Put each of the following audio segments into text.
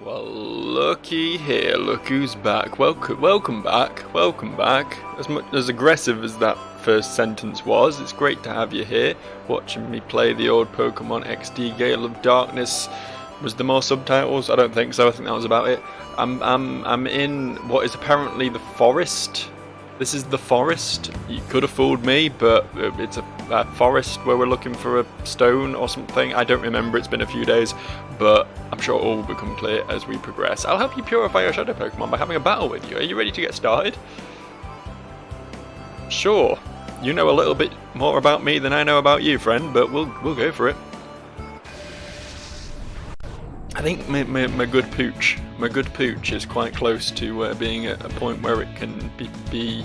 Well, looky here, look who's back. Welcome back. As much as aggressive as that first sentence was, it's great to have you here, watching me play the old Pokemon XD Gale of Darkness. Was there more subtitles? I don't think so, I think that was about it. I'm in what is apparently the forest. This is the forest. You could have fooled me, but it's a forest where we're looking for a stone or something. I don't remember, it's been a few days, but I'm sure it all will become clear as we progress. I'll help you purify your shadow Pokemon by having a battle with you. Are you ready to get started? Sure. You know a little bit more about me than I know about you, friend, but we'll go for it. I think my good pooch is quite close to being at a point where it can be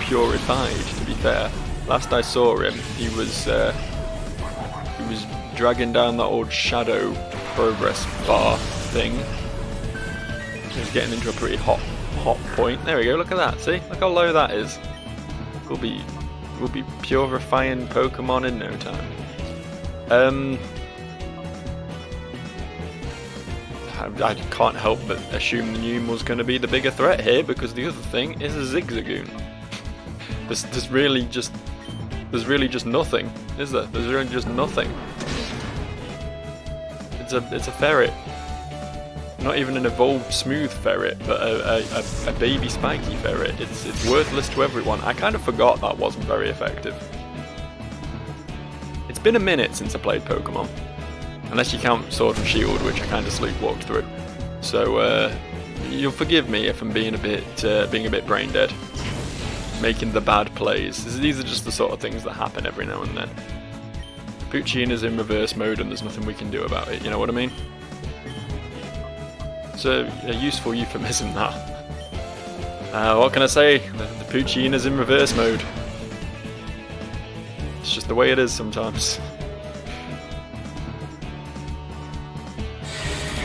purified. To be fair, last I saw him, he was dragging down that old shadow progress bar thing. He was getting into a pretty hot point. There we go. Look at that. See, look how low that is. We'll be purifying Pokemon in no time. I can't help but assume the Noom was going to be the bigger threat here, because the other thing is a Zigzagoon. There's really just nothing, is there? There's really just nothing. It's a ferret, not even an evolved smooth ferret, but a baby spiky ferret. It's worthless to everyone. I kind of forgot that wasn't very effective. It's been a minute since I played Pokemon. Unless you count Sword and Shield, which I kind of sleepwalked through. So you'll forgive me if I'm being a bit brain dead, making the bad plays. These are just the sort of things that happen every now and then. Poochyina's in reverse mode, and there's nothing we can do about it. You know what I mean? So a useful euphemism, that. What can I say? The Poochyina's in reverse mode. It's just the way it is sometimes.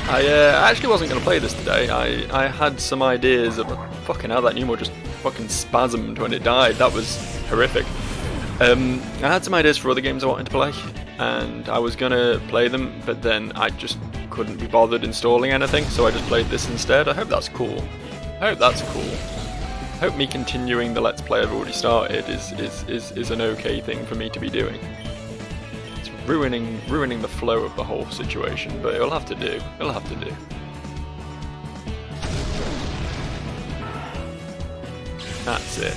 I actually wasn't going to play this today. I had some ideas of fucking hell, that Numel just fucking spasmed when it died. That was horrific. I had some ideas for other games I wanted to play, and I was going to play them, but then I just couldn't be bothered installing anything, so I just played this instead. I hope that's cool. I hope me continuing the Let's Play I've already started is an okay thing for me to be doing. Ruining the flow of the whole situation, but it'll have to do. That's it.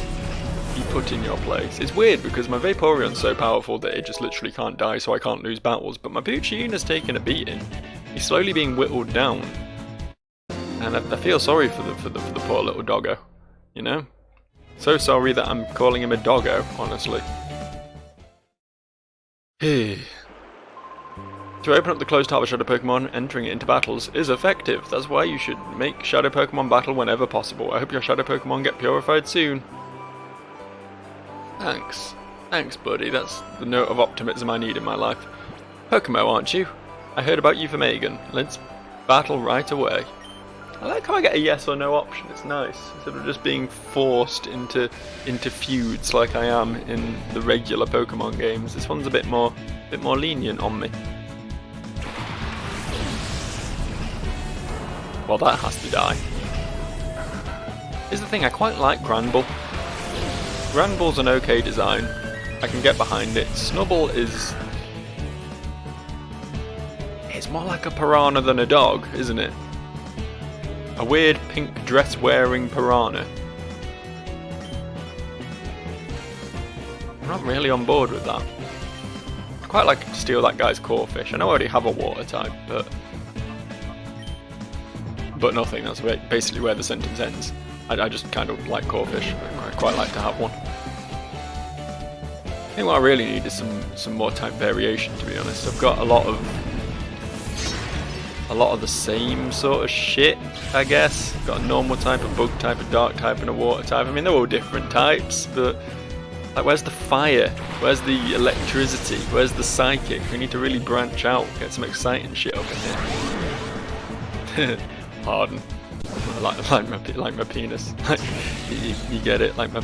Be put in your place. It's weird because my Vaporeon's so powerful that it just literally can't die, so I can't lose battles, but my Poochyina's taken a beating. He's slowly being whittled down. And I feel sorry for the poor little doggo. You know? So sorry that I'm calling him a doggo, honestly. To open up the closed heart of Shadow Pokemon, entering it into battles is effective. That's why you should make Shadow Pokemon battle whenever possible. I hope your Shadow Pokemon get purified soon. Thanks, buddy. That's the note of optimism I need in my life. Pokemon, aren't you? I heard about you from Megan. Let's battle right away. I like how I get a yes or no option. It's nice, instead of just being forced into feuds like I am in the regular Pokemon games. This one's a bit more lenient on me. Well, that has to die. Here's the thing, I quite like Granbull. Granbull's an okay design. I can get behind it. Snubbull is... it's more like a piranha than a dog, isn't it? A weird pink dress-wearing piranha. I'm not really on board with that. I'd quite like to steal that guy's Corphish. I know I already have a water type, but nothing. That's basically where the sentence ends. I just kind of like Corphish. I quite like to have one. I think what I really need is some more type variation, to be honest. I've got a lot of the same sort of shit, I guess. I've got a normal type, a bug type, a dark type, and a water type. I mean, they're all different types, but like, where's the fire? Where's the electricity? Where's the psychic? We need to really branch out, get some exciting shit up in here. Pardon. Like my penis. you get it? Like my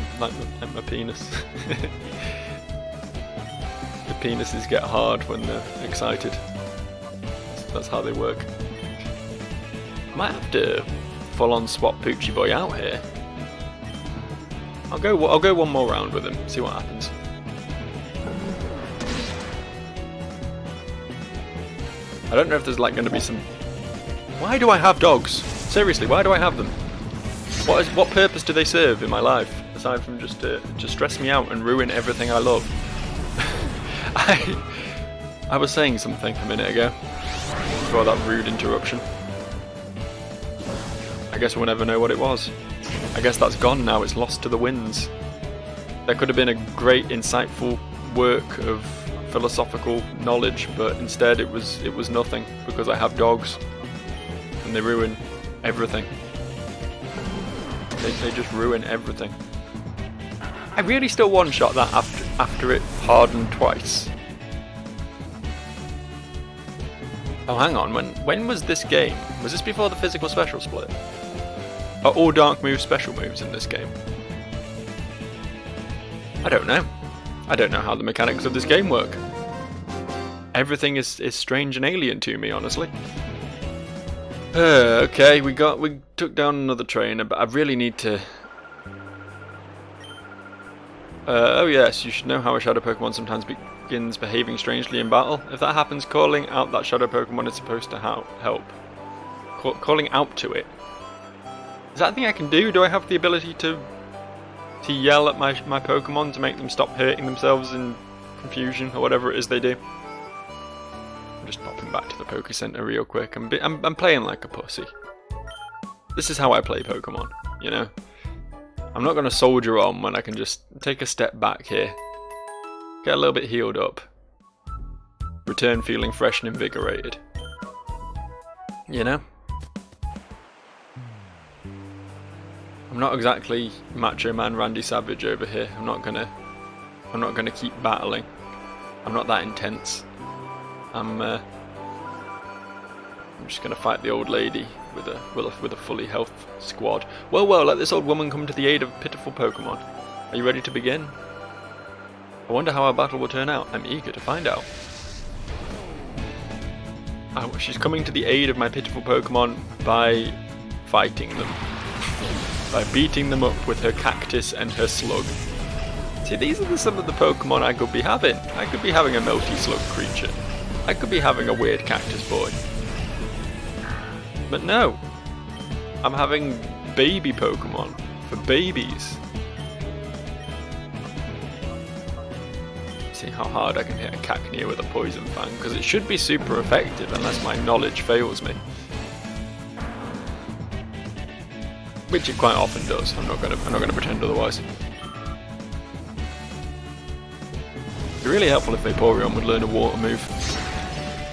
penis. The penises get hard when they're excited. That's how they work. Might have to full-on swap Poochie Boy out here. I'll go one more round with him, see what happens. I don't know if there's like going to be some... Why do I have dogs? Seriously, why do I have them? What purpose do they serve in my life, aside from just to stress me out and ruin everything I love? I was saying something a minute ago, before that rude interruption. I guess we'll never know what it was. I guess that's gone now, it's lost to the winds. There could have been a great, insightful work of philosophical knowledge, but instead it was nothing, because I have dogs, and they ruin everything. They just ruin everything. I really still one-shot that after it hardened twice. Oh, hang on, when was this game? Was this before the physical special split? Are all dark moves special moves in this game? I don't know. I don't know how the mechanics of this game work. Everything is strange and alien to me, honestly. Okay, we took down another trainer, but I really need to... oh yes, you should know how a shadow Pokemon sometimes begins behaving strangely in battle. If that happens, calling out that shadow Pokemon is supposed to help. Calling out to it. Is that a thing I can do? Do I have the ability to yell at my Pokemon to make them stop hurting themselves in confusion or whatever it is they do? I'm just popping back to the Poké Center real quick. I'm playing like a pussy. This is how I play Pokemon, you know? I'm not going to soldier on when I can just take a step back here. Get a little bit healed up. Return feeling fresh and invigorated. You know? I'm not exactly Macho Man Randy Savage over here. I'm not gonna keep battling. I'm not that intense. I'm just gonna fight the old lady with a fully health squad. Well, let this old woman come to the aid of pitiful Pokemon. Are you ready to begin? I wonder how our battle will turn out. I'm eager to find out. Oh, she's coming to the aid of my pitiful Pokemon by fighting them. By beating them up with her cactus and her slug. See, these are some of the Pokemon I could be having. I could be having a melty slug creature. I could be having a weird cactus boy. But no. I'm having baby Pokemon for babies. See how hard I can hit a Cacnea with a Poison Fang, because it should be super effective unless my knowledge fails me. Which it quite often does. I'm not gonna pretend otherwise. It'd be really helpful if Vaporeon would learn a water move.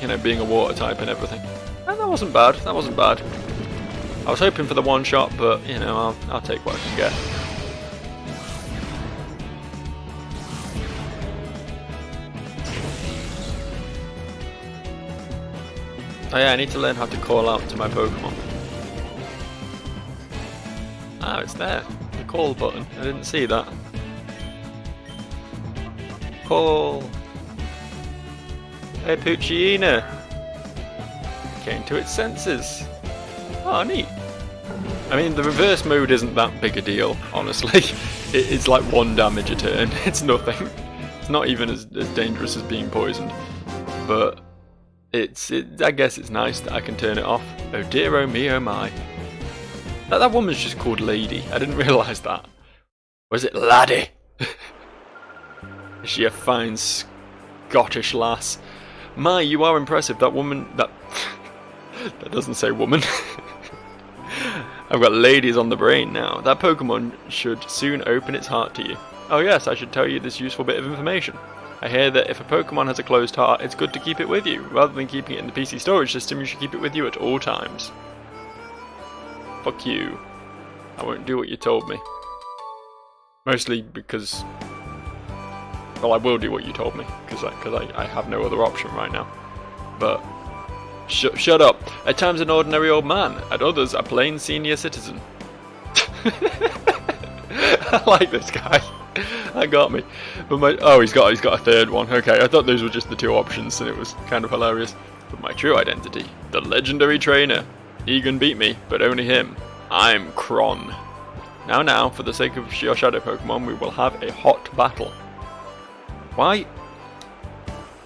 You know, being a water type and everything. And that wasn't bad. That wasn't bad. I was hoping for the one shot, but you know, I'll take what I can get. Oh yeah, I need to learn how to call out to my Pokemon. Ah, it's there. The call button. I didn't see that. Call. Hey, Poochyena. Came to its senses. Oh, neat. I mean, the reverse mode isn't that big a deal, honestly. It's like 1 damage a turn. It's nothing. It's not even as dangerous as being poisoned. But I guess it's nice that I can turn it off. Oh dear, oh me, oh my. That woman's just called Lady. I didn't realise that. Or is it Laddie? Is she a fine Scottish lass? My, you are impressive. That woman... That doesn't say woman. I've got ladies on the brain now. That Pokemon should soon open its heart to you. Oh yes, I should tell you this useful bit of information. I hear that if a Pokemon has a closed heart, it's good to keep it with you. Rather than keeping it in the PC storage system, you should keep it with you at all times. Fuck you. I won't do what you told me. Mostly because... Well, I will do what you told me, because I have no other option right now. But... Shut up. At times an ordinary old man, at others a plain senior citizen. I like this guy. That got me. But oh, he's got a third one. Okay, I thought those were just the 2 options, and it was kind of hilarious. But my true identity, the legendary trainer. He can beat me, but only him. I'm Kron. Now, for the sake of your shadow Pokemon, we will have a hot battle. Why?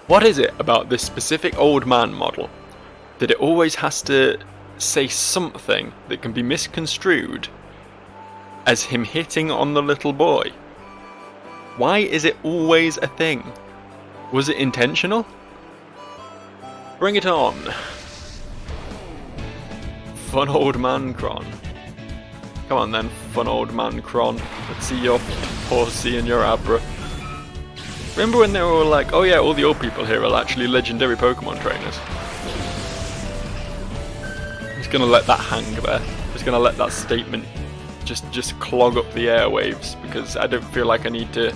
What is it about this specific old man model that it always has to say something that can be misconstrued as him hitting on the little boy? Why is it always a thing? Was it intentional? Bring it on. Fun old man Kron. Come on then, fun old man Kron. Let's see your Horsey and your Abra. Remember when they were all like, oh yeah, all the old people here are actually legendary Pokemon trainers? I'm just gonna let that hang there. I'm just gonna let that statement just clog up the airwaves, because I don't feel like I need to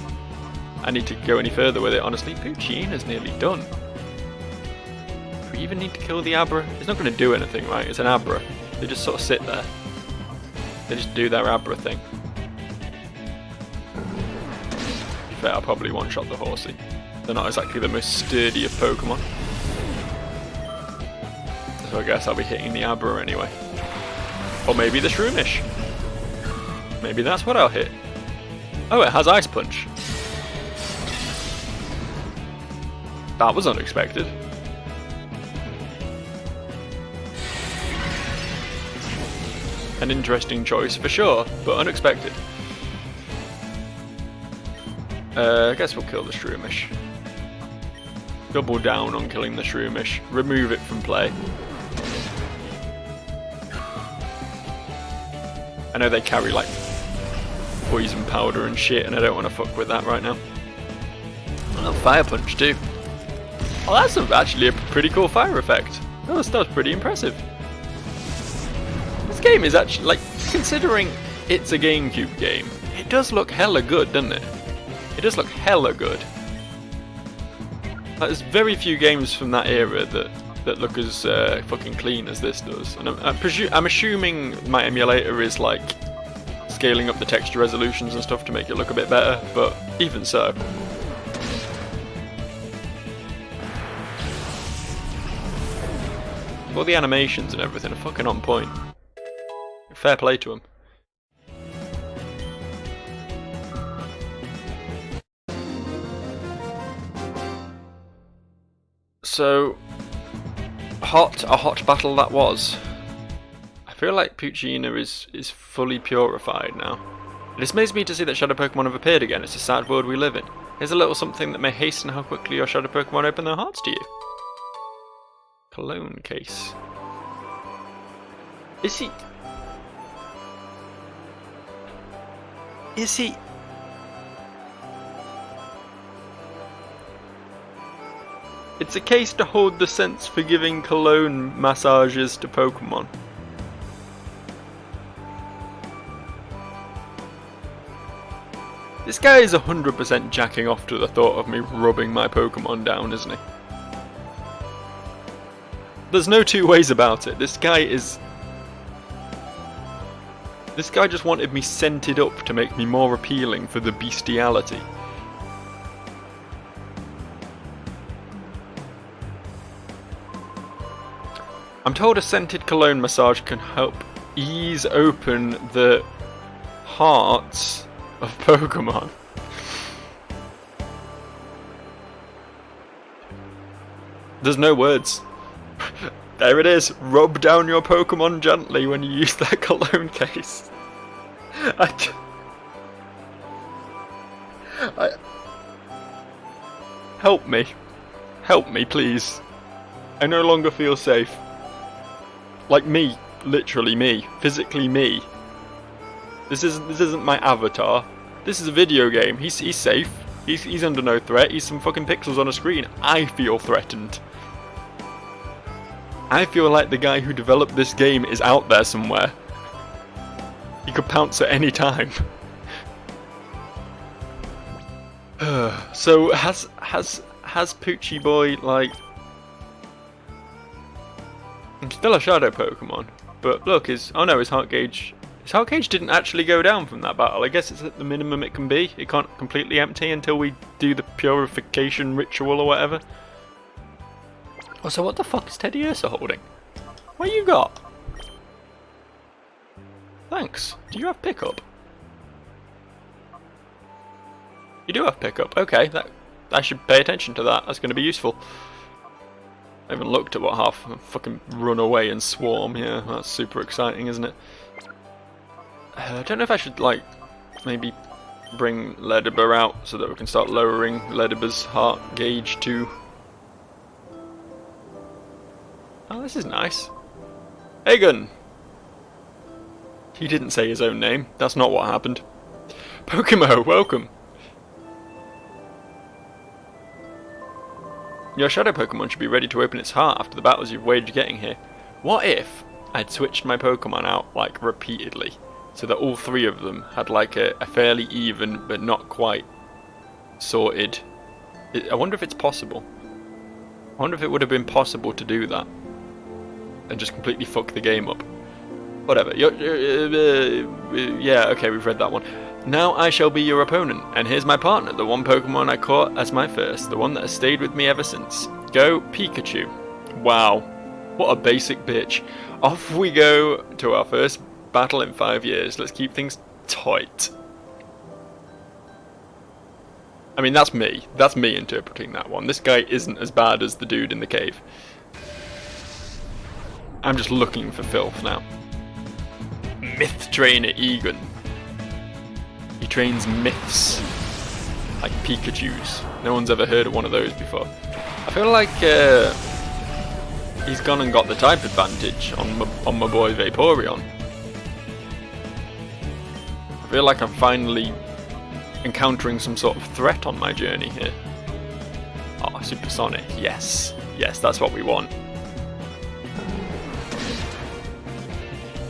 go any further with it, honestly. Poochyina's nearly done. Do we even need to kill the Abra? It's not gonna do anything, right? It's an Abra. They just sort of sit there. They just do their Abra thing. To be fair, I'll probably one-shot the Horsey. They're not exactly the most sturdy of Pokemon. So I guess I'll be hitting the Abra anyway. Or maybe the Shroomish. Maybe that's what I'll hit. Oh, it has Ice Punch. That was unexpected. An interesting choice for sure, but unexpected. I guess we'll kill the Shroomish. Double down on killing the Shroomish. Remove it from play. I know they carry like poison powder and shit, and I don't want to fuck with that right now. Oh, Fire Punch too. Oh, that's actually a pretty cool fire effect. Oh, that was pretty impressive. This game is actually, like, considering it's a GameCube game, it does look hella good, doesn't it? It does look hella good. Like, there's very few games from that era that look as fucking clean as this does. And I'm assuming my emulator is like scaling up the texture resolutions and stuff to make it look a bit better, but even so. All the animations and everything are fucking on point. Fair play to them. So, a hot battle that was. I feel like Poochyina is fully purified now. It dismays me to see that shadow Pokemon have appeared again. It's a sad world we live in. Here's a little something that may hasten how quickly your shadow Pokemon open their hearts to you. Cologne case. Is he... It's a case to hold the scents for giving cologne massages to Pokemon. This guy is 100% jacking off to the thought of me rubbing my Pokemon down, isn't he? There's no two ways about it. This guy just wanted me scented up to make me more appealing for the bestiality. I'm told a scented cologne massage can help ease open the hearts of Pokemon. There's no words. There it is. Rub down your Pokemon gently when you use that cologne case. Help me. Help me, please. I no longer feel safe. Like me. Literally me. Physically me. This isn't my avatar. This is a video game. He's safe. He's under no threat. He's some fucking pixels on a screen. I feel threatened. I feel like the guy who developed this game is out there somewhere. He could pounce at any time. So has Poochie Boy, like... I'm still a shadow Pokemon, but look, his heart gauge didn't actually go down from that battle. I guess it's at the minimum it can be. It can't completely empty until we do the purification ritual or whatever. Oh, so what the fuck is Teddy Ursa holding? What you got? thanks. Do you have pickup? You do have pickup. Okay, that I should pay attention to that. That's going to be useful. I haven't looked at what half fucking run away and swarm. Yeah, that's super exciting, isn't it? I don't know if I should, like, maybe bring Ledibur out so that we can start lowering Ledibur's heart gauge too. Oh, this is nice. Hagen! He didn't say his own name. That's not what happened. Pokemon, welcome! Your shadow Pokemon should be ready to open its heart after the battles you've waged getting here. What if I'd switched my Pokemon out, like, repeatedly, so that all three of them had, like, a fairly even, but not quite sorted... I wonder if it's possible. I wonder if it would have been possible to do that. And just completely fuck the game up. Whatever. Yeah, okay, we've read that one. Now I shall be your opponent, and here's my partner, the one Pokemon I caught as my first, the one that has stayed with me ever since. Go Pikachu. Wow, what a basic bitch. Off we go to our first battle in 5 years. Let's keep things tight. I mean, that's me interpreting that one. This guy isn't as bad as the dude in the cave. I'm just looking for filth now. Myth Trainer Egan. He trains myths, like Pikachus. No one's ever heard of one of those before. I feel like he's gone and got the type advantage on my boy Vaporeon. I feel like I'm finally encountering some sort of threat on my journey here. Oh, Supersonic, yes. Yes, that's what we want.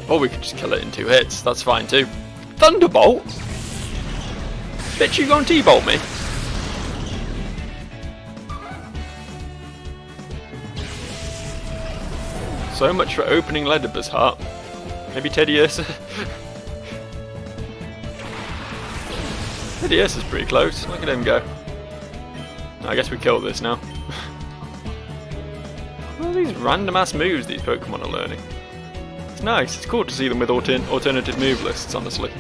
Or we could just kill it in 2 hits, that's fine too. Thunderbolt? Bitch, you gonna T-bolt me? So much for opening Ledibur's heart. Maybe Teddiursa? Teddiursa's pretty close, look at him go. I guess we kill this now. What are these random ass moves these Pokemon are learning? It's nice, it's cool to see them with alternative move lists, honestly.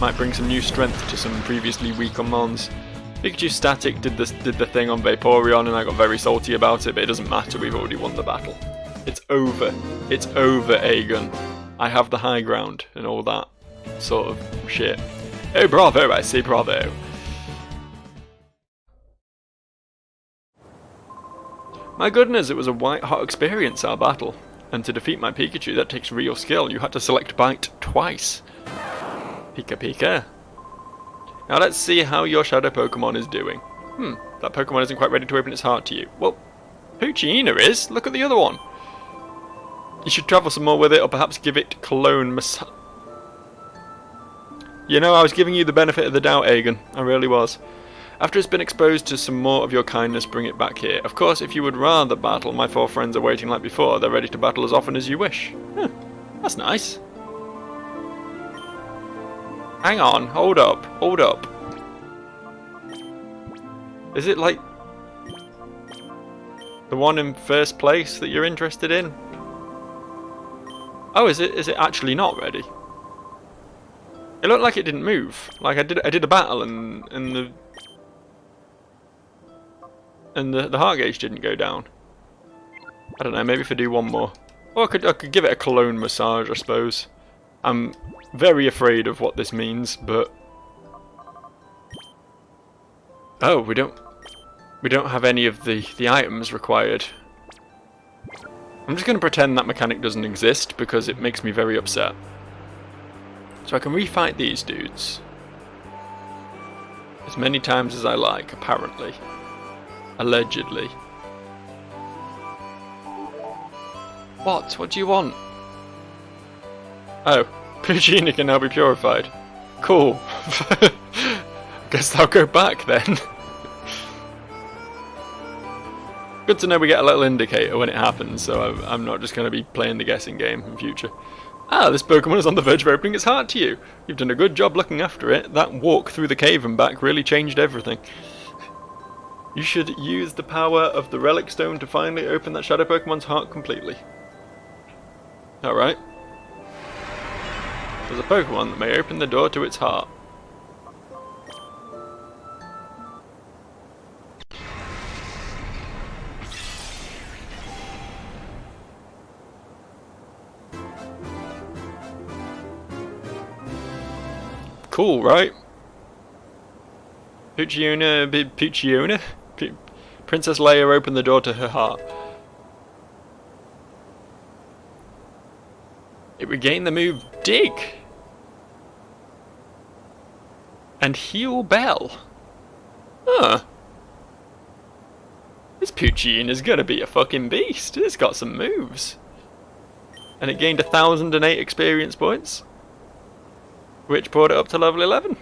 Might bring some new strength to some previously weaker mons. Pikachu Static did the thing on Vaporeon and I got very salty about it, but it doesn't matter, we've already won the battle. It's over. It's over, Aegon. I have the high ground and all that sort of shit. Oh, bravo, I say bravo. My goodness, it was a white-hot experience, our battle. And to defeat my Pikachu, that takes real skill. You had to select Bite twice. Pika Pika. Now let's see how your shadow Pokemon is doing. That Pokemon isn't quite ready to open its heart to you. Well, Poochyena is. Look at the other one. You should travel some more with it, or perhaps give it cologne massage. You know, I was giving you the benefit of the doubt, Aegon. I really was. After it's been exposed to some more of your kindness, bring it back here. Of course, if you would rather battle, my 4 friends are waiting like before. They're ready to battle as often as you wish. That's nice. Hang on, hold up. Is it like the one in first place that you're interested in? Oh, is it actually not ready? It looked like it didn't move. Like I did a battle and the heart gauge didn't go down. I don't know, maybe if I do one more. Or I could give it a cologne massage, I suppose. I'm very afraid of what this means, but oh, we don't have any of the items required. I'm just going to pretend that mechanic doesn't exist because it makes me very upset. So I can refight these dudes as many times as I like, apparently. Allegedly. What? What do you want? Oh, Poochyena can now be purified. Cool. Guess I'll go back then. Good to know we get a little indicator when it happens, so I'm not just going to be playing the guessing game in future. Ah, this Pokemon is on the verge of opening its heart to you. You've done a good job looking after it. That walk through the cave and back really changed everything. You should use the power of the Relic Stone to finally open that Shadow Pokemon's heart completely. Alright. There's a Pokemon that may open the door to its heart. Cool, right? Poochiona? Princess Leia opened the door to her heart. It regained the move Dig. And Heal Bell. Huh. This Poochiona's gonna be a fucking beast. It's got some moves. And it gained 1,008 experience points, which brought it up to level 11.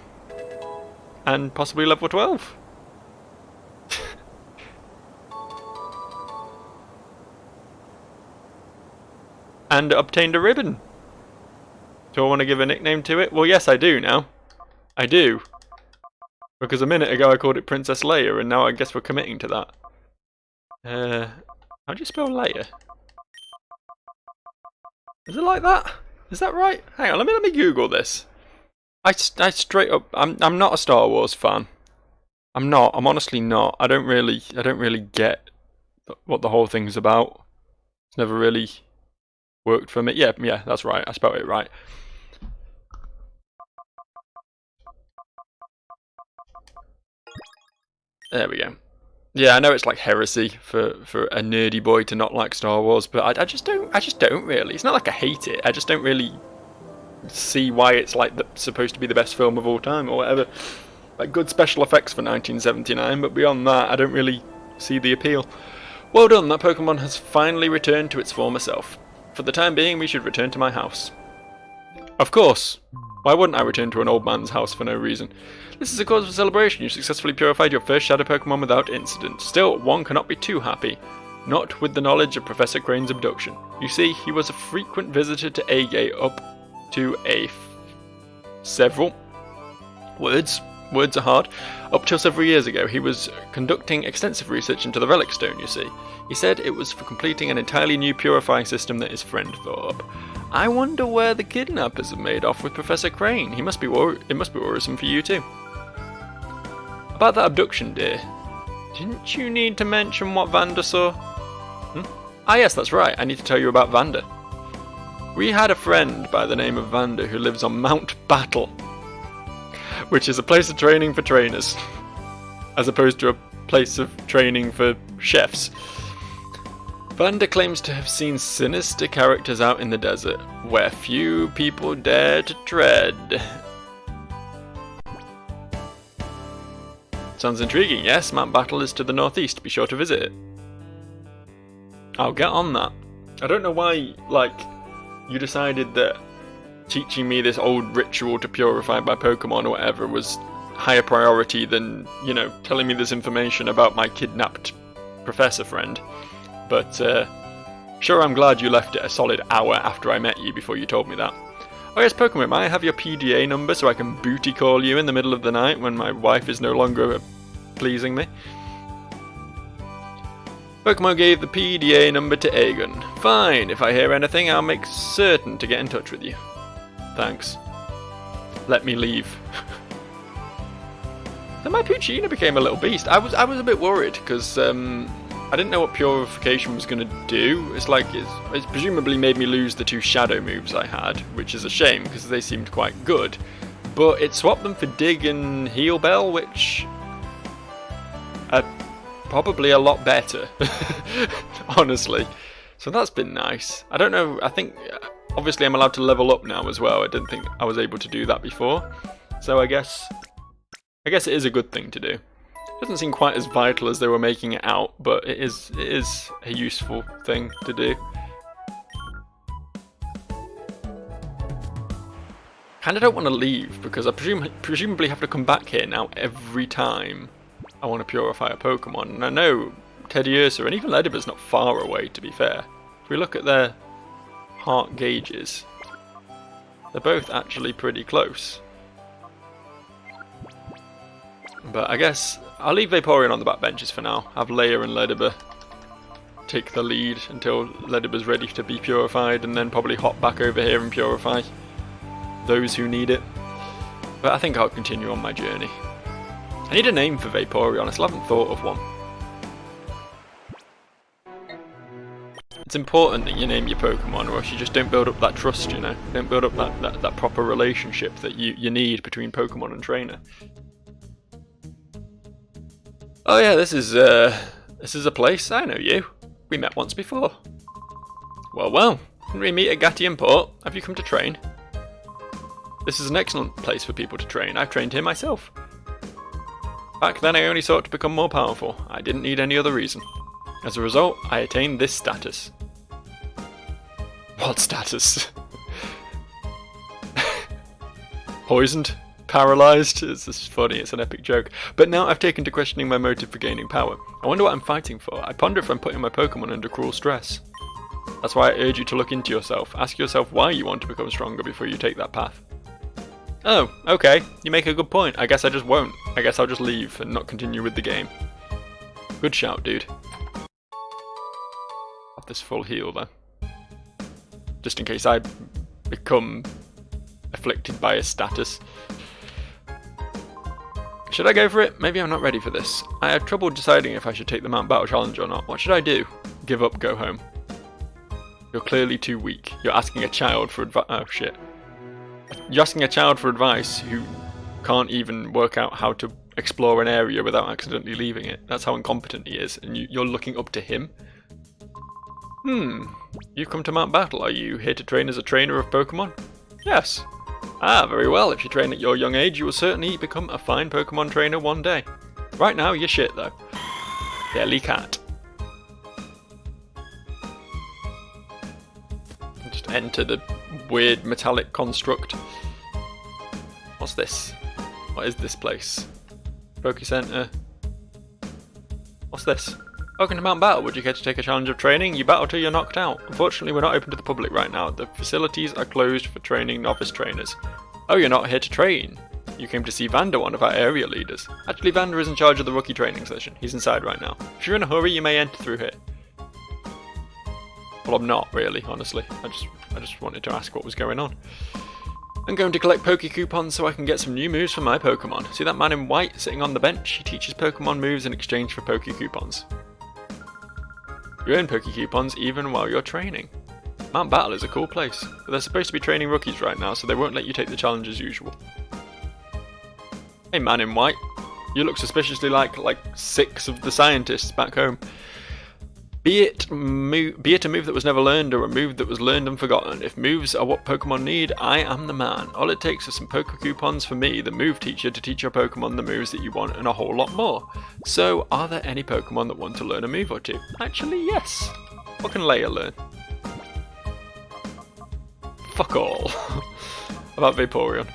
And possibly level 12. And obtained a ribbon. Do I want to give a nickname to it? Well, yes, I do now. I do. Because a minute ago I called it Princess Leia, and now I guess we're committing to that. How do you spell Leia? Is it like that? Is that right? Hang on, let me Google this. I straight up, I'm not a Star Wars fan. I'm not. I'm honestly not. I don't really get what the whole thing's about. It's never really worked for me. Yeah, that's right. I spelled it right. There we go. Yeah, I know it's like heresy for a nerdy boy to not like Star Wars, but I just don't really. It's not like I hate it. I just don't really see why it's like supposed to be the best film of all time or whatever. Like good special effects for 1979, but beyond that, I don't really see the appeal. Well done, that Pokemon has finally returned to its former self. For the time being, we should return to my house. Of course. Why wouldn't I return to an old man's house for no reason? This is a cause for celebration. You successfully purified your first Shadow Pokemon without incident. Still, one cannot be too happy. Not with the knowledge of Professor Crane's abduction. You see, he was a frequent visitor to Agate up to several words are hard. Up till several years ago, he was conducting extensive research into the Relic Stone, you see. He said it was for completing an entirely new purifying system that his friend thought up. I wonder where the kidnappers have made off with Professor Crane. It must be worrisome for you too. About that abduction, dear. Didn't you need to mention what Vander saw? Ah yes, that's right. I need to tell you about Vander. We had a friend by the name of Vander who lives on Mount Battle, which is a place of training for trainers, as opposed to a place of training for chefs. Vander claims to have seen sinister characters out in the desert, where few people dare to tread. Sounds intriguing, yes? Mount Battle is to the northeast. Be sure to visit it. I'll get on that. I don't know why, you decided that teaching me this old ritual to purify my Pokemon or whatever was higher priority than, telling me this information about my kidnapped professor friend. But, sure, I'm glad you left it a solid hour after I met you before you told me that. Oh yes, Pokemon, may I have your PDA number so I can booty call you in the middle of the night when my wife is no longer pleasing me? Pokemon gave the PDA number to Aegon. Fine, if I hear anything, I'll make certain to get in touch with you. Thanks. Let me leave. So my Poochina became a little beast. I was a bit worried because I didn't know what purification was going to do. It's presumably made me lose the 2 shadow moves I had, which is a shame because they seemed quite good. But it swapped them for Dig and Heal Bell, which are probably a lot better, honestly. So that's been nice. I don't know, I think obviously I'm allowed to level up now as well. I didn't think I was able to do that before. So I guess it is a good thing to do. Doesn't seem quite as vital as they were making it out, but it is a useful thing to do. Kinda don't want to leave because I presumably have to come back here now every time I want to purify a Pokemon. And I know Teddiursa and even Ledyba's not far away, to be fair. If we look at their heart gauges, they're both actually pretty close. But I guess I'll leave Vaporeon on the back benches for now. Have Leia and Ledyba take the lead until Led was ready to be purified, and then probably hop back over here and purify those who need it. But I think I'll continue on my journey. I need a name for Vaporeon, I still haven't thought of one. It's important that you name your Pokemon, or else you just don't build up that trust, you know? Don't build up that proper relationship that you need between Pokemon and trainer. Oh yeah, this is a place. I know you. We met once before. Well, didn't we meet at Gattian Port? Have you come to train? This is an excellent place for people to train. I've trained here myself. Back then I only sought to become more powerful. I didn't need any other reason. As a result, I attained this status. What status? Poisoned? Paralysed? It's just funny, it's an epic joke. But now I've taken to questioning my motive for gaining power. I wonder what I'm fighting for. I ponder if I'm putting my Pokemon under cruel stress. That's why I urge you to look into yourself. Ask yourself why you want to become stronger before you take that path. Oh, okay. You make a good point. I guess I just won't. I guess I'll just leave and not continue with the game. Good shout, dude. Have this full heal though. Just in case I become afflicted by a status. Should I go for it? Maybe I'm not ready for this. I had trouble deciding if I should take the Mount Battle Challenge or not. What should I do? Give up, go home. You're clearly too weak. You're asking a child for advice. Oh shit. You're asking a child for advice who can't even work out how to explore an area without accidentally leaving it. That's how incompetent he is, and you're looking up to him? You've come to Mount Battle. Are you here to train as a trainer of Pokemon? Yes. Ah, very well. If you train at your young age, you will certainly become a fine Pokemon trainer one day. Right now, you're shit though. Jelly cat. Just enter the weird metallic construct. What's this? What is this place? Poké Center. What's this? Welcome to Mount Battle. Would you care to take a challenge of training? You battle till you're knocked out. Unfortunately, we're not open to the public right now. The facilities are closed for training novice trainers. Oh, you're not here to train. You came to see Vander, one of our area leaders. Actually, Vander is in charge of the rookie training session. He's inside right now. If you're in a hurry, you may enter through here. Well, I'm not really, honestly. I just wanted to ask what was going on. I'm going to collect Poké Coupons so I can get some new moves for my Pokemon. See that man in white sitting on the bench? He teaches Pokemon moves in exchange for Poké Coupons. You earn Poké Coupons even while you're training. Mount Battle is a cool place, but they're supposed to be training rookies right now, so they won't let you take the challenge as usual. Hey man in white, you look suspiciously like 6 of the scientists back home. Be it a move that was never learned or a move that was learned and forgotten. If moves are what Pokemon need, I am the man. All it takes is some Poké Coupons for me, the move teacher, to teach your Pokemon the moves that you want and a whole lot more. So, are there any Pokemon that want to learn a move or two? Actually, yes. What can Leia learn? Fuck all. About Vaporeon.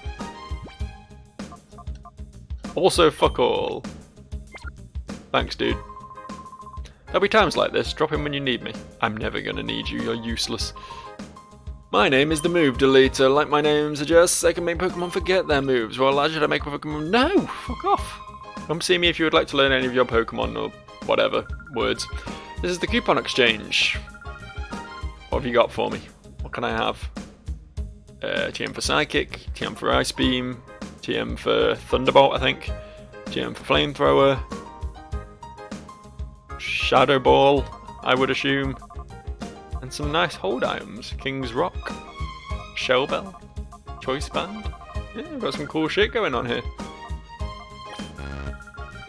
Also, fuck all. Thanks, dude. There'll be times like this, drop in when you need me. I'm never gonna need you, you're useless. My name is the Move Deleter. Like my name suggests, I can make Pokemon forget their moves. Well, allow you to make Pokemon... No! Fuck off! Come see me if you would like to learn any of your Pokemon or whatever words. This is the coupon exchange. What have you got for me? What can I have? TM for Psychic, TM for Ice Beam, TM for Thunderbolt, I think. TM for Flamethrower. Shadow Ball, I would assume. And some nice hold items. King's Rock, Shell Bell, Choice Band. Yeah, we've got some cool shit going on here.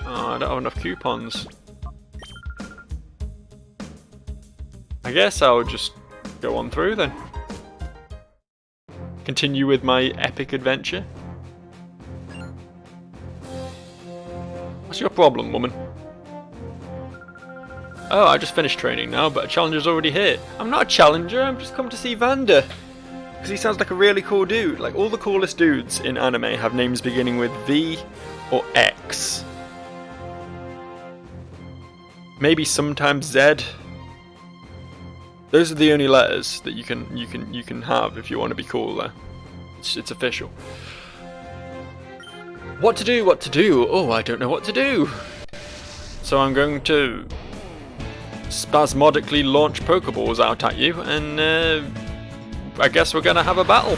Oh, I don't have enough coupons. I guess I'll just go on through then. Continue with my epic adventure. What's your problem, woman? Oh, I just finished training now, but a challenger's already here. I'm not a challenger, I'm just come to see Vander. Because he sounds like a really cool dude. Like, all the coolest dudes in anime have names beginning with V or X. Maybe sometimes Z. Those are the only letters that you can have if you want to be cool there. It's official. What to do? Oh, I don't know what to do. So I'm going to spasmodically launch Pokeballs out at you, and I guess we're gonna have a battle.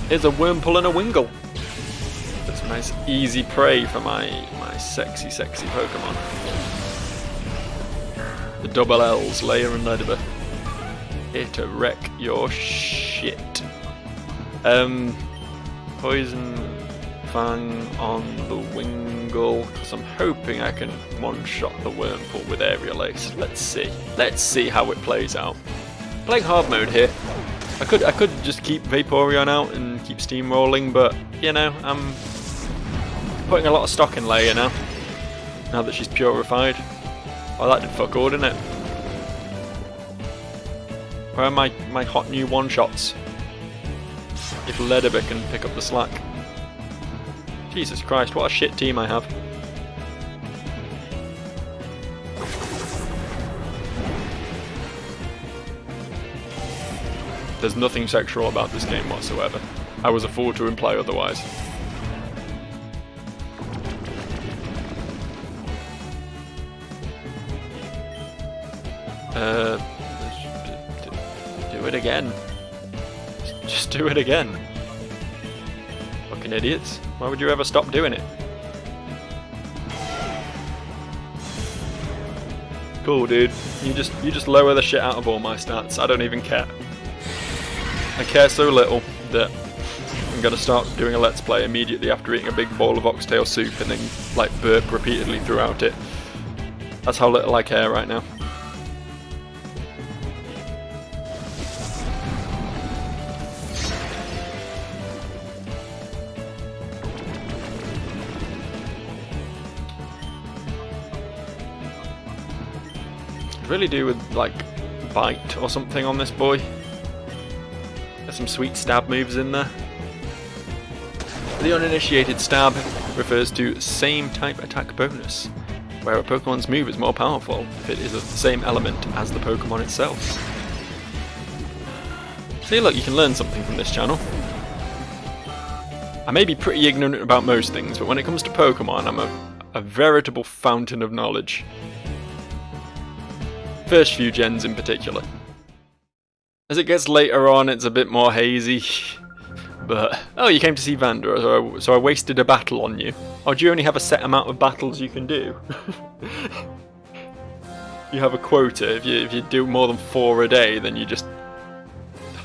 Here's a Wurmple and a Wingull. That's a nice easy prey for my sexy Pokemon. The double L's, Layer and Ledibur. Here to wreck your shit. Poison Fang on the Wingull, because I'm hoping I can one-shot the Wurmple with Aerial Ace. Let's see. Let's see how it plays out. Playing hard mode here. I could just keep Vaporeon out and keep steamrolling, but you know, I'm putting a lot of stock in Leia now. Now that she's purified. Oh, that did fuck all, didn't it? Where are my hot new one-shots? If Ledibur can pick up the slack. Jesus Christ, what a shit team I have. There's nothing sexual about this game whatsoever. I was a fool to imply otherwise. Do it again. Just do it again. Fucking idiots. Why would you ever stop doing it? Cool, dude. You just lower the shit out of all my stats. I don't even care. I care so little that I'm gonna start doing a let's play immediately after eating a big bowl of oxtail soup and then like burp repeatedly throughout it. That's how little I care right now. Really do with like bite or something on this boy. There's some sweet stab moves in there. The uninitiated stab refers to same type attack bonus, where a Pokemon's move is more powerful if it is of the same element as the Pokemon itself. See, look, you can learn something from this channel. I may be pretty ignorant about most things, but when it comes to Pokemon, I'm a veritable fountain of knowledge. First few gens in particular. As it gets later on, it's a bit more hazy. But, oh, you came to see Vander, so I wasted a battle on you. Oh, do you only have a set amount of battles you can do? You have a quota. If you do more than 4 a day, then you just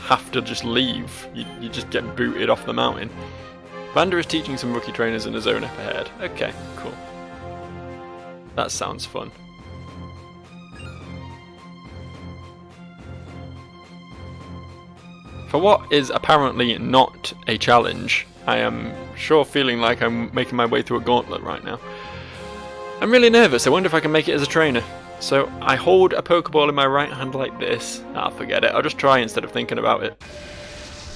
have to just leave. You just get booted off the mountain. Vander is teaching some rookie trainers in a zone up ahead. Okay, cool. That sounds fun. For what is apparently not a challenge, I am sure feeling like I'm making my way through a gauntlet right now. I'm really nervous. I wonder if I can make it as a trainer. So I hold a Pokeball in my right hand like this. Ah, forget it. I'll just try instead of thinking about it.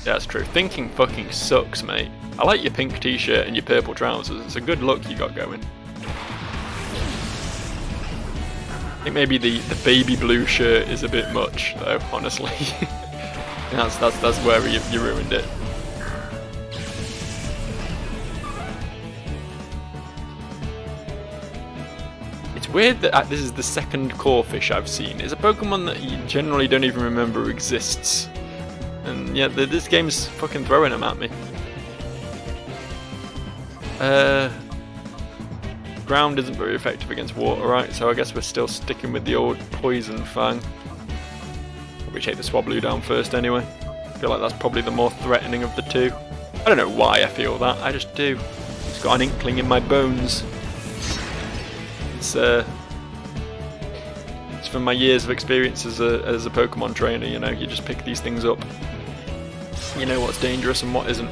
Yeah, that's true. Thinking fucking sucks, mate. I like your pink t-shirt and your purple trousers. It's a good look you got going. I think maybe the baby blue shirt is a bit much, though, honestly. That's where you ruined it. It's weird that this is the second Corphish I've seen. It's a Pokemon that you generally don't even remember exists. And yeah, this game's fucking throwing them at me. Ground isn't very effective against water, right? So I guess we're still sticking with the old Poison Fang. Probably take the Swablu down first anyway. I feel like that's probably the more threatening of the two. I don't know why I feel that, I just do. It's got an inkling in my bones. It's from my years of experience as a Pokemon trainer, you know, you just pick these things up. You know what's dangerous and what isn't.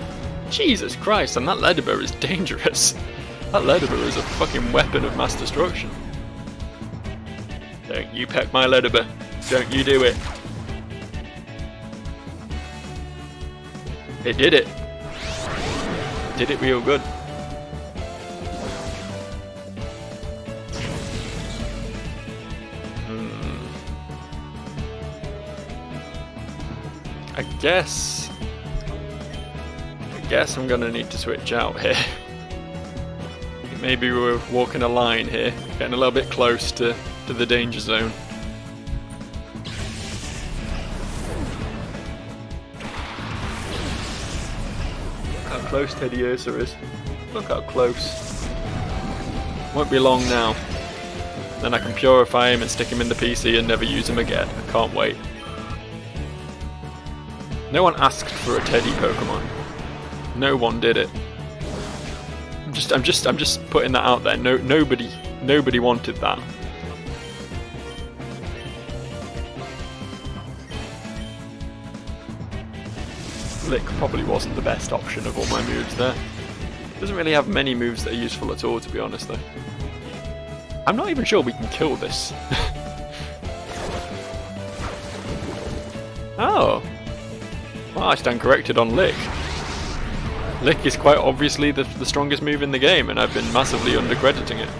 Jesus Christ, and that Ledibur is dangerous. That Ledibur is a fucking weapon of mass destruction. Don't you peck my Ledibur. Don't you do it. It did it. Did it real good. I guess I'm gonna need to switch out here. Maybe we're walking a line here, getting a little bit close to the danger zone. close Teddiursa is. Look how close. Won't be long now. Then I can purify him and stick him in the PC and never use him again. I can't wait. No one asked for a Teddy Pokemon. No one did it. I'm just putting that out there. Nobody wanted that. Lick probably wasn't the best option of all my moves there. Doesn't really have many moves that are useful at all, to be honest though. I'm not even sure we can kill this. Oh. Well, I stand corrected on Lick. Lick is quite obviously the strongest move in the game, and I've been massively undercrediting it.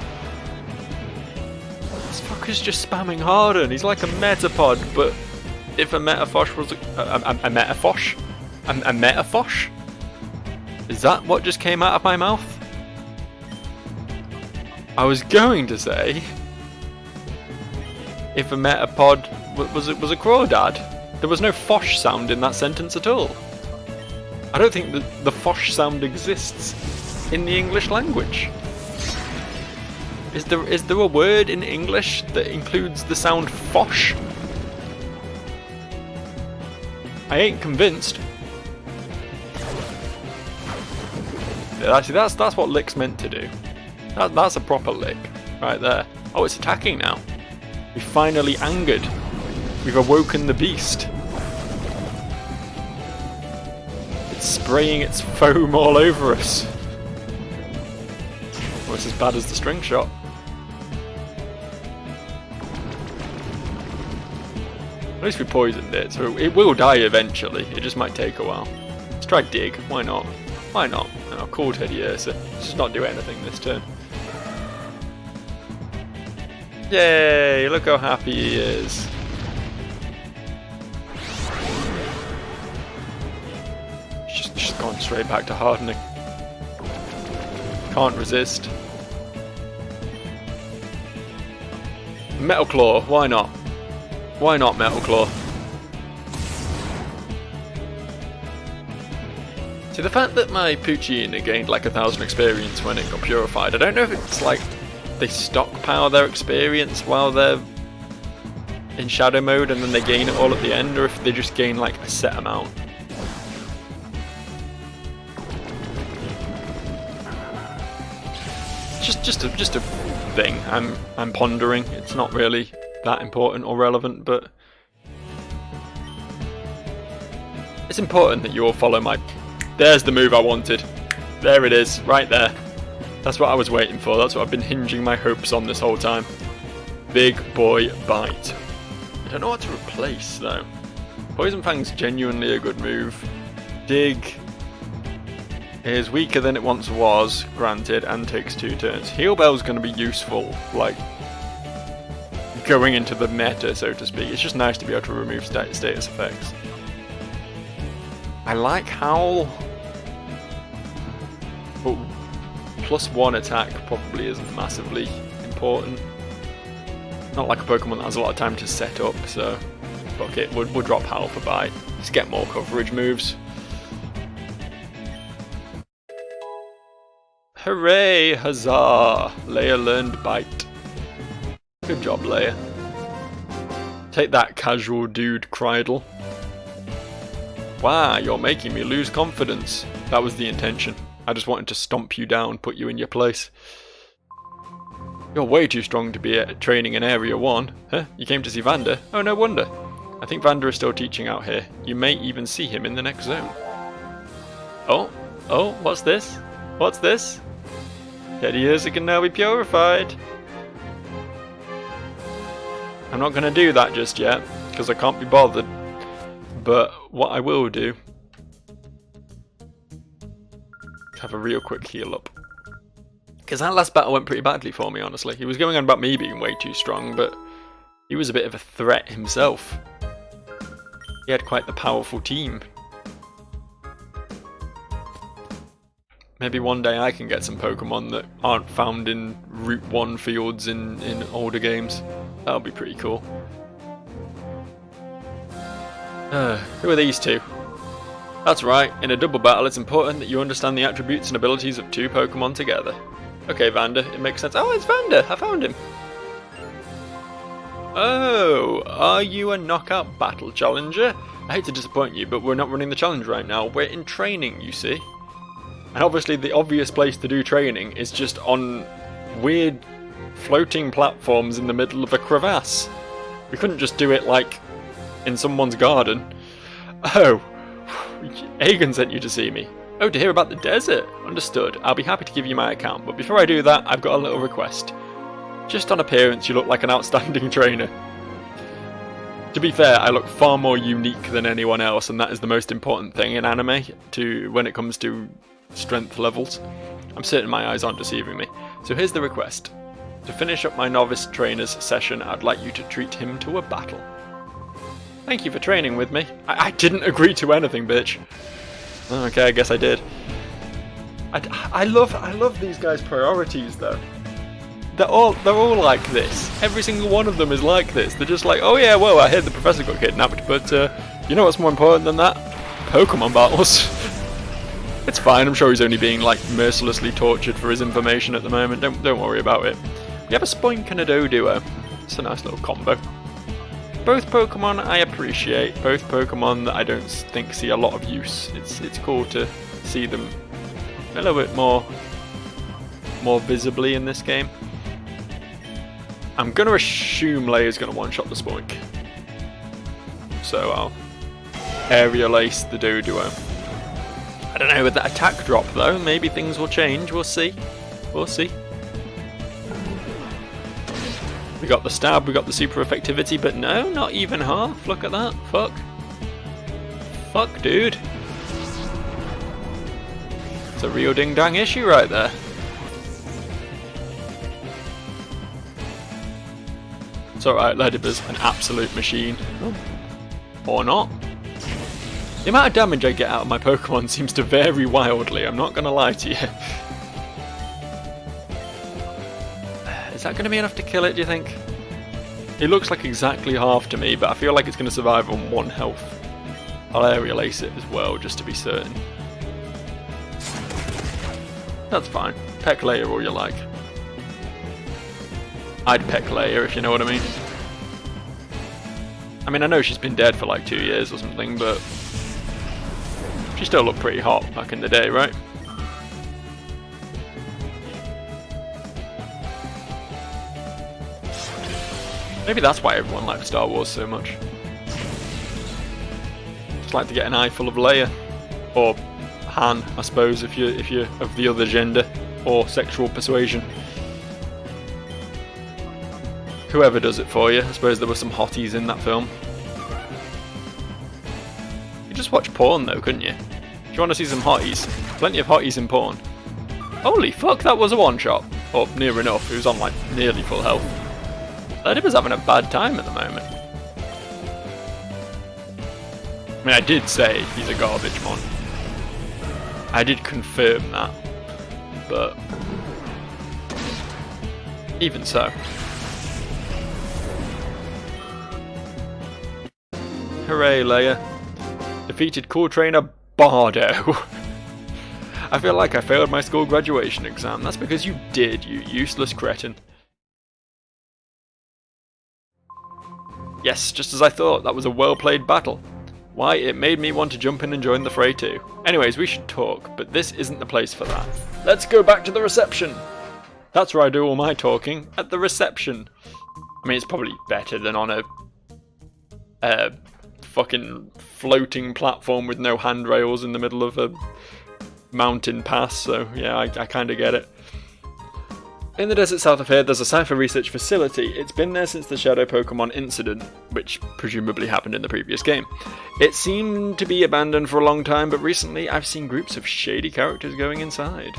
This fucker's just spamming Harden. He's like a Metapod, but if a Metafosh was a Metafosh? A Metafosh? Is that what just came out of my mouth? I was going to say, if a Metapod was a Crawdad, there was no Fosh sound in that sentence at all. I don't think the Fosh sound exists in the English language. Is there a word in English that includes the sound Fosh? I ain't convinced. Actually, that's what Lick's meant to do. That's a proper Lick, right there. Oh, it's attacking now. We've finally angered. We've awoken the beast. It's spraying its foam all over us. Well, it's as bad as the string shot. At least we poisoned it, so it will die eventually. It just might take a while. Let's try Dig. Why not? Why not? Oh, cool Teddiursa. Let's just not do anything this turn. Yay! Look how happy he is. Just gone straight back to hardening. Can't resist. Metal Claw. Why not? Why not Metal Claw? See, the fact that my Poochyena gained like 1,000 experience when it got purified, I don't know if it's like they stockpile their experience while they're in shadow mode and then they gain it all at the end, or if they just gain like a set amount. Just a thing I'm pondering. It's not really that important or relevant, but it's important that you all follow my... There's the move I wanted. There it is, right there. That's what I was waiting for. That's what I've been hinging my hopes on this whole time. Big Boy Bite. I don't know what to replace though. Poison Fang's genuinely a good move. Dig is weaker than it once was, granted, and takes 2 turns. Heal Bell's going to be useful, like going into the meta, so to speak. It's just nice to be able to remove status effects. I like Howl, but +1 attack probably isn't massively important. Not like a Pokemon that has a lot of time to set up, so fuck it, we'll drop Howl for Bite. Let's get more coverage moves. Hooray! Huzzah! Leia learned Bite. Good job, Leia. Take that, casual dude, Crydle. Wow, you're making me lose confidence. That was the intention. I just wanted to stomp you down, put you in your place. You're way too strong to be training in Area 1. Huh? You came to see Vander? Oh, no wonder. I think Vander is still teaching out here. You may even see him in the next zone. Oh, what's this? What's this? Teddiursa can now be purified. I'm not going to do that just yet, because I can't be bothered. But what I will do, have a real quick heal up. Because that last battle went pretty badly for me, honestly. He was going on about me being way too strong, but he was a bit of a threat himself. He had quite the powerful team. Maybe one day I can get some Pokemon that aren't found in Route 1 fields in older games. That'll be pretty cool. Who are these two? That's right, in a double battle it's important that you understand the attributes and abilities of two Pokemon together. Okay, Vander, it makes sense. Oh, it's Vander! I found him! Oh, are you a knockout battle challenger? I hate to disappoint you, but we're not running the challenge right now. We're in training, you see. And obviously the obvious place to do training is just on weird floating platforms in the middle of a crevasse. We couldn't just do it, like, in someone's garden. Oh, Aegon sent you to see me. Oh, to hear about the desert. Understood. I'll be happy to give you my account, but before I do that, I've got a little request. Just on appearance, you look like an outstanding trainer. To be fair, I look far more unique than anyone else, and that is the most important thing in anime when it comes to strength levels. I'm certain my eyes aren't deceiving me. So here's the request. To finish up my novice trainer's session, I'd like you to treat him to a battle. Thank you for training with me. I didn't agree to anything, bitch. Okay, I guess I did. I love these guys' priorities though. They're all like this. Every single one of them is like this. They're just like, oh yeah, well, I heard the professor got kidnapped, but you know what's more important than that? Pokemon battles. It's fine. I'm sure he's only being like mercilessly tortured for his information at the moment. Don't worry about it. We have a Spoink and a Doduo. It's a nice little combo. Both Pokemon I appreciate. Both Pokemon that I don't think see a lot of use. It's cool to see them a little bit more visibly in this game. I'm going to assume Leia's going to one-shot the Spoink. So I'll Aerial Ace the Doduo. I don't know with that attack drop though, maybe things will change, we'll see. We'll see. We got the stab, we got the super effectivity, but no, not even half. Look at that. Fuck. Fuck, dude. It's a real ding-dang issue right there. It's alright, Lediba's an absolute machine. Or not. The amount of damage I get out of my Pokemon seems to vary wildly, I'm not gonna lie to you. Is that gonna be enough to kill it, do you think? It looks like exactly half to me, but I feel like it's gonna survive on 1 health. I'll Aerial Ace it as well, just to be certain. That's fine. Peck Leia all you like. I'd peck Leia, if you know what I mean. I mean, I know she's been dead for like 2 years or something, but she still looked pretty hot back in the day, right? Maybe that's why everyone liked Star Wars so much. Just like to get an eye full of Leia. Or Han, I suppose, if you're of the other gender. Or sexual persuasion. Whoever does it for you. I suppose there were some hotties in that film. You just watch porn though, couldn't you? If you want to see some hotties, plenty of hotties in porn. Holy fuck, that was a one-shot. Or near enough, it was on like nearly full health. Lediba's having a bad time at the moment. I mean, I did say he's a garbage mon. I did confirm that. But even so. Hooray, Leia. Defeated cool trainer Bardo. I feel like I failed my school graduation exam. That's because you did, you useless cretin. Yes, just as I thought, that was a well-played battle. Why, it made me want to jump in and join the fray too. Anyways, we should talk, but this isn't the place for that. Let's go back to the reception! That's where I do all my talking, at the reception. I mean, it's probably better than on a fucking floating platform with no handrails in the middle of a mountain pass, so yeah, I kinda get it. In the desert south of here, there's a Cypher research facility. It's been there since the Shadow Pokemon incident, which presumably happened in the previous game. It seemed to be abandoned for a long time, but recently I've seen groups of shady characters going inside.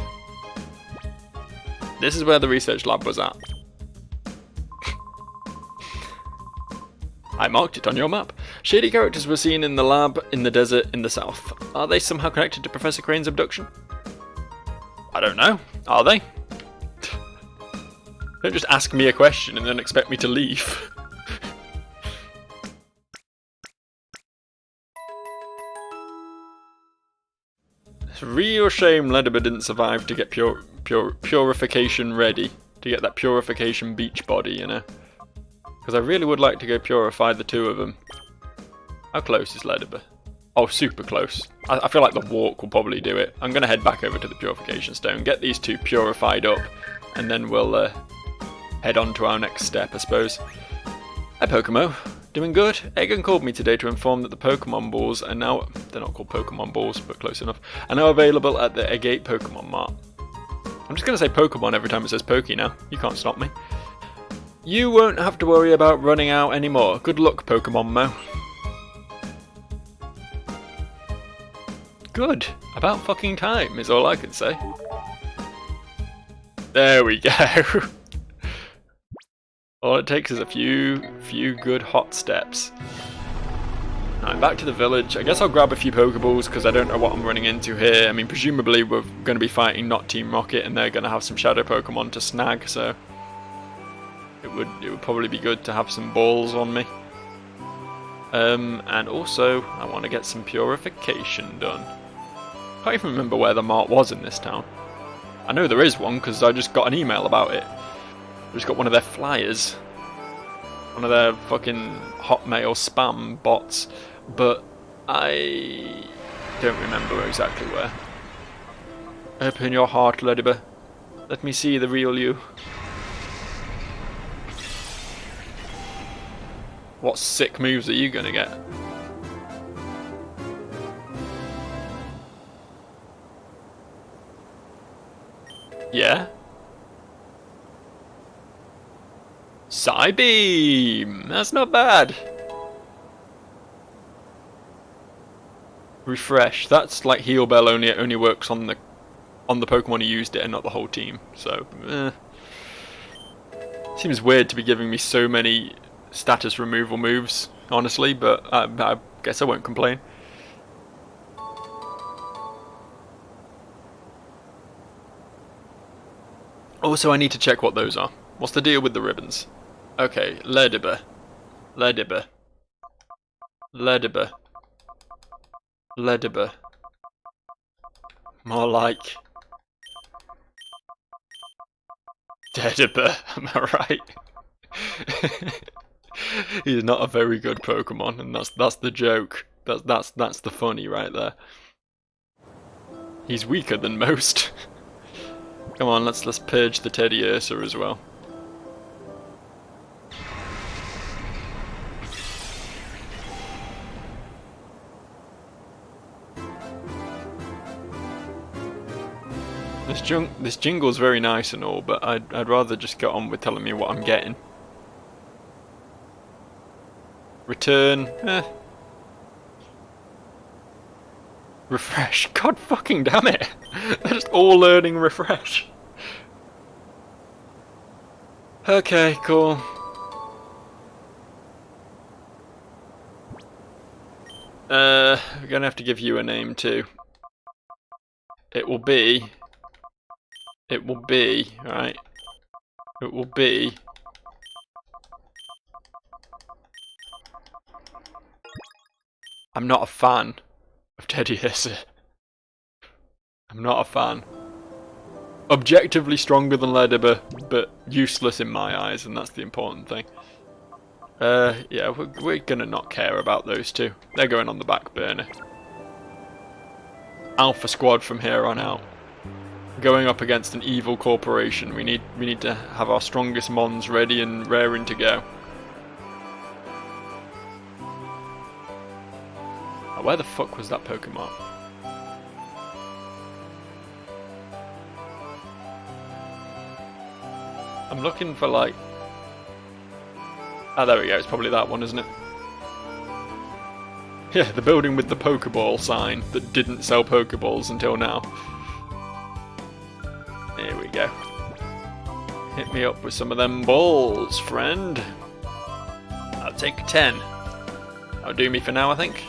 This is where the research lab was at. I marked it on your map. Shady characters were seen in the lab in the desert in the south. Are they somehow connected to Professor Crane's abduction? I don't know. Are they? Don't just ask me a question and then expect me to leave. It's a real shame Ledbetter didn't survive to get purification ready. To get that purification beach body, you know. Because I really would like to go purify the two of them. How close is Ledbetter? Oh, super close. I feel like the walk will probably do it. I'm going to head back over to the purification stone, get these two purified up, and then we'll head on to our next step, I suppose. Hi, Pokemo. Doing good? Egan called me today to inform that the Pokemon balls are now... They're not called Pokemon balls, but close enough. Are now available at the Agate Pokemon Mart. I'm just going to say Pokemon every time it says Poke now. You can't stop me. You won't have to worry about running out anymore. Good luck, Pokemon Mo. Good. About fucking time is all I can say. There we go. All it takes is a few good hot steps. Alright, back to the village. I guess I'll grab a few Pokeballs because I don't know what I'm running into here. I mean, presumably we're going to be fighting not Team Rocket and they're going to have some Shadow Pokemon to snag, so it would probably be good to have some balls on me. And also, I want to get some purification done. I can't even remember where the mart was in this town. I know there is one because I just got an email about it. I just got one of their flyers. One of their fucking Hotmail spam bots. But I don't remember exactly where. Open your heart, Ledbetter. Let me see the real you. What sick moves are you gonna get? Yeah? Psybeam! That's not bad. Refresh. That's like Heal Bell, only it only works on the Pokemon who used it and not the whole team. So, seems weird to be giving me so many status removal moves, honestly, but I guess I won't complain. Also, I need to check what those are. What's the deal with the ribbons? Okay, Ledbetter. Ledbetter. Ledbetter. Ledbetter. More like... Ledbetter, am I right? He's not a very good Pokemon, and that's the joke. That's the funny right there. He's weaker than most. Come on, let's purge the Teddy Ursa as well. This jingle's very nice and all, but I'd rather just get on with telling me what I'm getting. Return. Refresh. God fucking damn it! They're just all learning refresh. Okay, cool. We're gonna have to give you a name too. It will be, right? It will be... I'm not a fan of Teddy Ursa. I'm not a fan. Objectively stronger than Ledbetter, but useless in my eyes, and that's the important thing. Yeah, we're gonna not care about those two. They're going on the back burner. Alpha squad from here on out. Going up against an evil corporation. We need to have our strongest mons ready and raring to go. Oh, where the fuck was that Pokemon? I'm looking for like... Ah, there we go, it's probably that one, isn't it? Yeah, the building with the Pokeball sign that didn't sell Pokeballs until now. Here we go. Hit me up with some of them balls, friend. I'll take 10. That'll do me for now, I think.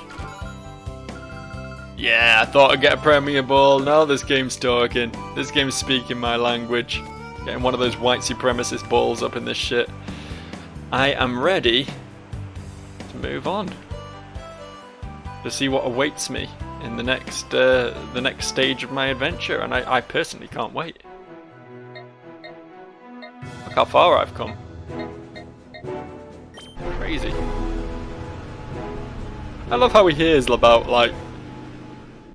Yeah, I thought I'd get a Premier Ball. Now this game's talking. This game's speaking my language. Getting one of those white supremacist balls up in this shit. I am ready to move on. To see what awaits me in the next stage of my adventure, and I personally can't wait. Look how far I've come. Crazy. I love how he hears about, like,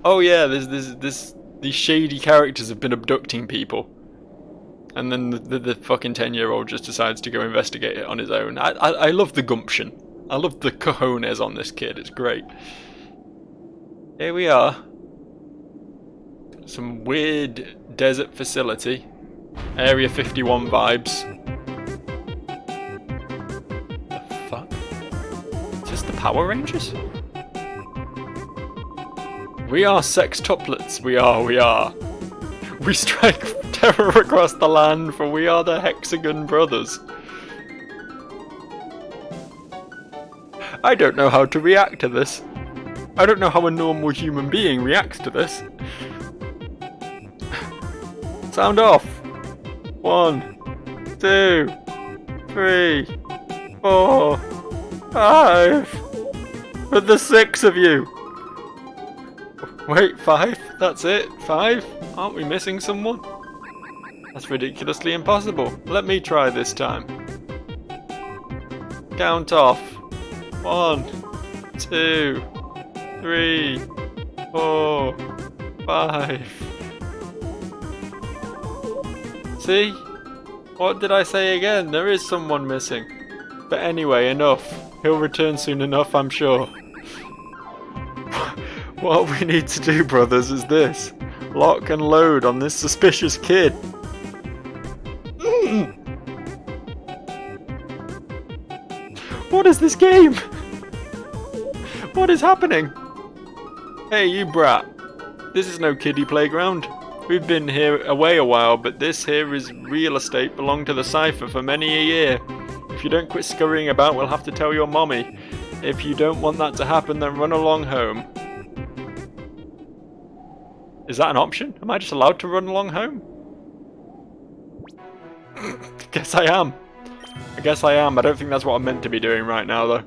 oh yeah, these shady characters have been abducting people, and then the fucking 10-year-old just decides to go investigate it on his own. I love the gumption. I love the cojones on this kid. It's great. Here we are. Some weird desert facility. Area 51 vibes. The fuck? Is this the Power Rangers? We are sextuplets. We are. We strike terror across the land, for we are the Hexagon Brothers. I don't know how to react to this. I don't know how a normal human being reacts to this. Sound off. 1, 2, 3, 4, 5. But the 6 of you. Wait, 5? That's it? 5? Aren't we missing someone? That's ridiculously impossible. Let me try this time. Count off. 1, 2, 3, 4, 5. See? What did I say again? There is someone missing. But anyway, enough. He'll return soon enough, I'm sure. What we need to do, brothers, is this. Lock and load on this suspicious kid. What is this game? What is happening? Hey, you brat. This is no kiddie playground. We've been here away a while, but this here is real estate belonged to the Cypher for many a year. If you don't quit scurrying about, we'll have to tell your mommy. If you don't want that to happen, then run along home. Is that an option? Am I just allowed to run along home? Guess I am. I guess I am. I don't think that's what I'm meant to be doing right now, though.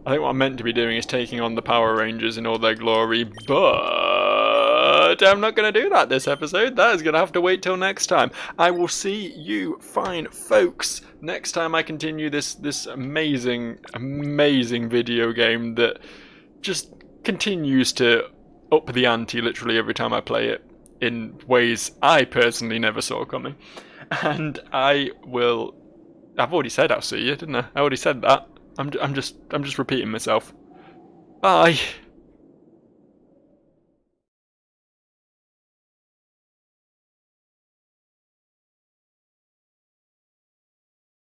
I think what I'm meant to be doing is taking on the Power Rangers in all their glory, but I'm not going to do that this episode. That is going to have to wait till next time. I will see you fine folks next time I continue this amazing video game that just continues to up the ante literally every time I play it in ways I personally never saw coming. And I've already said I'll see you, didn't I? I already said that. I'm just repeating myself. Bye.